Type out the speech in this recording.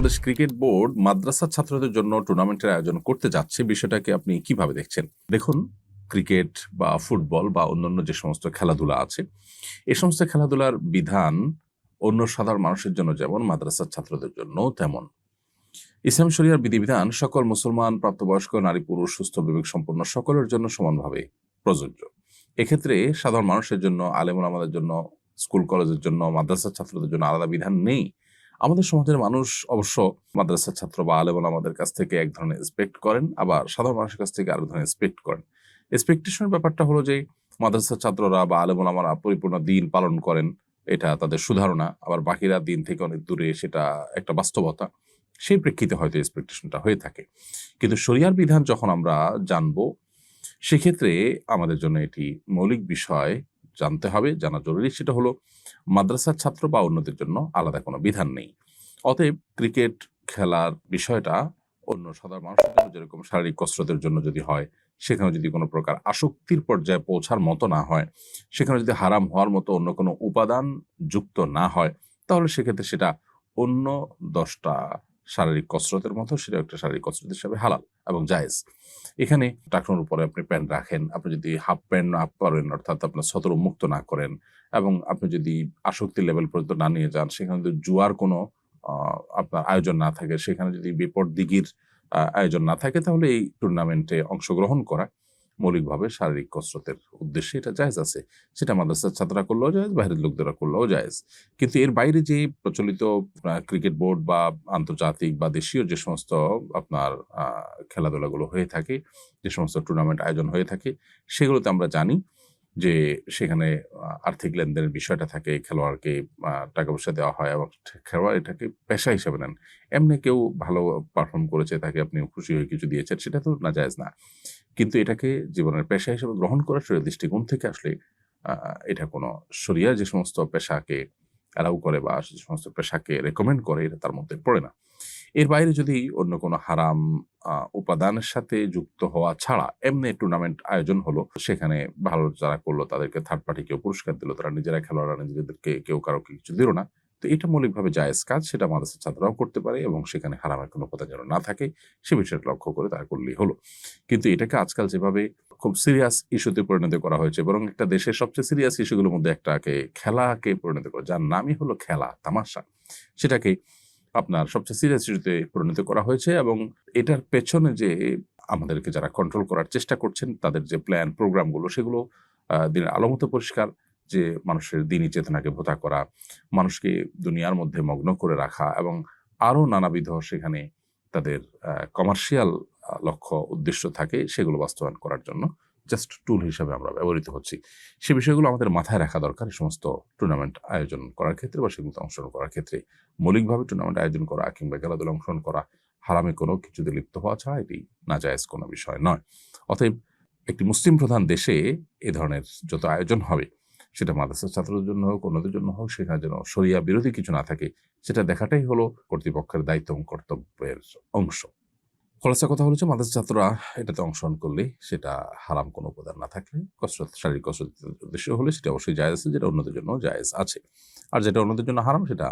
Bangladesh cricket board মাদ্রাসার ছাত্রদের জন্য টুর্নামেন্টের আয়োজন করতে যাচ্ছে, বিষয়টাকে আপনি কিভাবে দেখছেন? দেখুন, ক্রিকেট বা ফুটবল বা অন্যান্য যে সমস্ত খেলাধুলা আছে, এই সমস্ত খেলাধুলার বিধান অন্য সাধারণ মানুষের জন্য যেমন মাদ্রাসার ছাত্রদের জন্য তেমন। ইসলাম শরিয়ার বিধিবিধান সকল মুসলমান, প্রাপ্তবয়স্ক, নারী, পুরুষ, সুস্থ বিবেক সম্পন্ন সকলের জন্য সমানভাবে প্রযোজ্য। এক্ষেত্রে সাধারণ মানুষের জন্য, আলেম ওলামাদের জন্য, স্কুল কলেজের জন্য, মাদ্রাসার ছাত্রদের জন্য আলাদা বিধান নেই। আমাদের সমাজের মানুষ অবশ্য মাদ্রাসার ছাত্র বা আলেম ওলামাদের কাছ থেকে এক ধরনের এক্সপেক্ট করেন, আবার সাধারণ মানুষের কাছ থেকে আরেক ধরনের এক্সপেক্ট করেন। এক্সপেকটেশনের ব্যাপারটা হলো যে মাদ্রাসার ছাত্ররা বা আলেম ওলামারা পরিপূর্ণ দিন পালন করেন, এটা তাদের সুধারণা। আবার বাকিরা দিন থেকে অনেক দূরে, সেটা একটা বাস্তবতা। সেই প্রেক্ষিতে হয়তো এক্সপেকটেশনটা হয়ে থাকে। কিন্তু শরিয়ার বিধান যখন আমরা জানবো, সেক্ষেত্রে আমাদের জন্য এটি মৌলিক বিষয় জানতে হবে, জানা জরুরি। সেটা হলো মাদ্রাসার ছাত্র বা অন্যদের জন্য আলাদা কোনো বিধান নেই। অতএব ক্রিকেট খেলার বিষয়টা অন্য সাধারণ মানুষের জন্য যেরকম শারীরিক কসরতের জন্য যদি হয়, সেখানে যদি কোনো প্রকার আসক্তির পর্যায়ে পৌঁছার মতো না হয়, সেখানে যদি হারাম হওয়ার মতো অন্য কোনো উপাদান যুক্ত না হয়, তাহলে সেক্ষেত্রে সেটা অন্য 10টা শারীরিক কসরতের মতো, সেটা একটা শারীরিক কসরত হিসাবে হালাল এবং জায়েজ। এখানে টাকনোর উপরে আপনি প্যান্ট রাখেন, আপনি যদি হাফ প্যান্ট না পরেন, অর্থাৎ আপনার সতর উন্মুক্ত না করেন, এবং আপনি যদি আসক্তির লেভেল পর্যন্ত না নিয়ে যান, সেখানে যদি জুয়ার কোনো আপনার আয়োজন না থাকে, সেখানে যদি বিপদ দিগির আয়োজন না থাকে, তাহলে এই টুর্নামেন্টে অংশগ্রহণ করা মৌলিকভাবে শারীরিক কসরতের উদ্দেশ্যে এটা জায়েজ আছে। সেটা মাদ্রাসার ছাত্ররা করলেও জায়েজ, বাইরের লোকদেরা করলেও জায়েজ। কিন্তু এর বাইরে যে প্রচলিত ক্রিকেট বোর্ড বা আন্তর্জাতিক বা দেশীয় যে সমস্ত আপনার খেলাধুলাগুলো হয়ে থাকে, যে সমস্ত টুর্নামেন্ট আয়োজন হয়ে থাকে, সেগুলোতে আমরা জানি যে সেখানে আর্থিক লেনদেনের বিষয়টা থাকে, খেলোয়াড়কে টাকা পয়সা দেওয়া হয় এবং খেলোয়াড় এটাকে পেশা হিসেবে নেন। এমনি কেউ ভালো পারফর্ম করেছে, তাকে আপনি খুশি হয়ে কিছু দিয়েছেন, সেটা তো নাজায়েজ না। কিন্তু এটাকে জীবনের পেশা হিসেবে গ্রহণ করার শরীয়ত দৃষ্টিকোণ থেকে আসলে এটা কোনো শরিয়া যে সমস্ত পেশাকে অ্যালাউ করে বা যে সমস্ত পেশাকে রেকমেন্ড করে, এটা তার মধ্যে পড়ে না। এর বাইরে যদি অন্য কোনো হারাম উপাদানের সাথে যুক্ত হওয়া ছাড়া এমনি টুর্নামেন্ট আয়োজন হলো, সেখানে ভালো যারা করলো তাদেরকে থার্ড পার্টি কেউ পুরস্কার দিল, তারা নিজেরা খেলোয়াড়রা নিজেদেরকে কেউ কারো কিছু দিল না, তো এটা মৌলিকভাবে জায়েজ কাজ। সেটা মাদ্রাসার ছাত্ররাও করতে পারে এবং সেখানে হারামের কোনো উপাদান যেন না থাকে, সে বিষয়টা লক্ষ্য করে তারা করলেই হলো। কিন্তু এটাকে আজকাল যেভাবে খুব সিরিয়াস ইস্যুতে পরিণত করা হয়েছে, বরং একটা দেশের সবচেয়ে সিরিয়াস ইস্যুগুলোর মধ্যে একটাকে খেলাকে পরিণত করা, যার নামই হলো খেলা, তামাশা, সেটাকে আপনার সবচেয়ে সিরিয়াস ইস্যুতে পরিণত করা হয়েছে। এবং এটার পেছনে যে আমাদেরকে যারা কন্ট্রোল করার চেষ্টা করছেন, তাদের যে প্ল্যান প্রোগ্রামগুলো, সেগুলো দিনের আলোমতো পরিষ্কার যে মানুষের দিনী চেতনাকে ভোঁতা করা, মানুষকে দুনিয়ার মধ্যে মগ্ন করে রাখা এবং আরো নানাবিধ সেখানে তাদের কমার্শিয়াল লক্ষ্য উদ্দেশ্য থাকে, সেগুলো বাস্তবায়ন করার জন্য জাস্ট টুল হিসাবে আমরা ব্যবহৃত হচ্ছি। সে বিষয়গুলো আমাদের মাথায় রাখা দরকার এই সমস্ত টুর্নামেন্ট আয়োজন করার ক্ষেত্রে বা সেগুলোতে অংশগ্রহণ করার ক্ষেত্রে। মৌলিকভাবে টুর্নামেন্ট আয়োজন করা কিংবা খেলাধুলা অংশগ্রহণ করা হারামে কোনো কিছুতে লিপ্ত হওয়া ছাড়া এটি নাজায়েজ কোনো বিষয় নয়। অতএব একটি মুসলিম প্রধান দেশে এ ধরনের যত আয়োজন হবে, সেটা মাদ্রাসার ছাত্রদের জন্য হোক, অন্যদের জন্য হোক, সেখানে যেন শরিয়া বিরোধী কিছু না থাকে, সেটা দেখাটাই হলো কর্তৃপক্ষের দায়িত্ব এবং কর্তব্যের অংশ। খোলাসা কথা হলো যে মাদ্রাসার ছাত্ররা এটাতে অংশগ্রহণ করলে সেটা হারাম কোনো উপাদান না থাকলে, কসরত, শারীরিক কসরতের উদ্দেশ্য হলে সেটা অবশ্যই জায়েজ আছে, যেটা অন্যদের জন্য জায়েজ আছে। আর যেটা অন্যদের জন্য হারাম, সেটা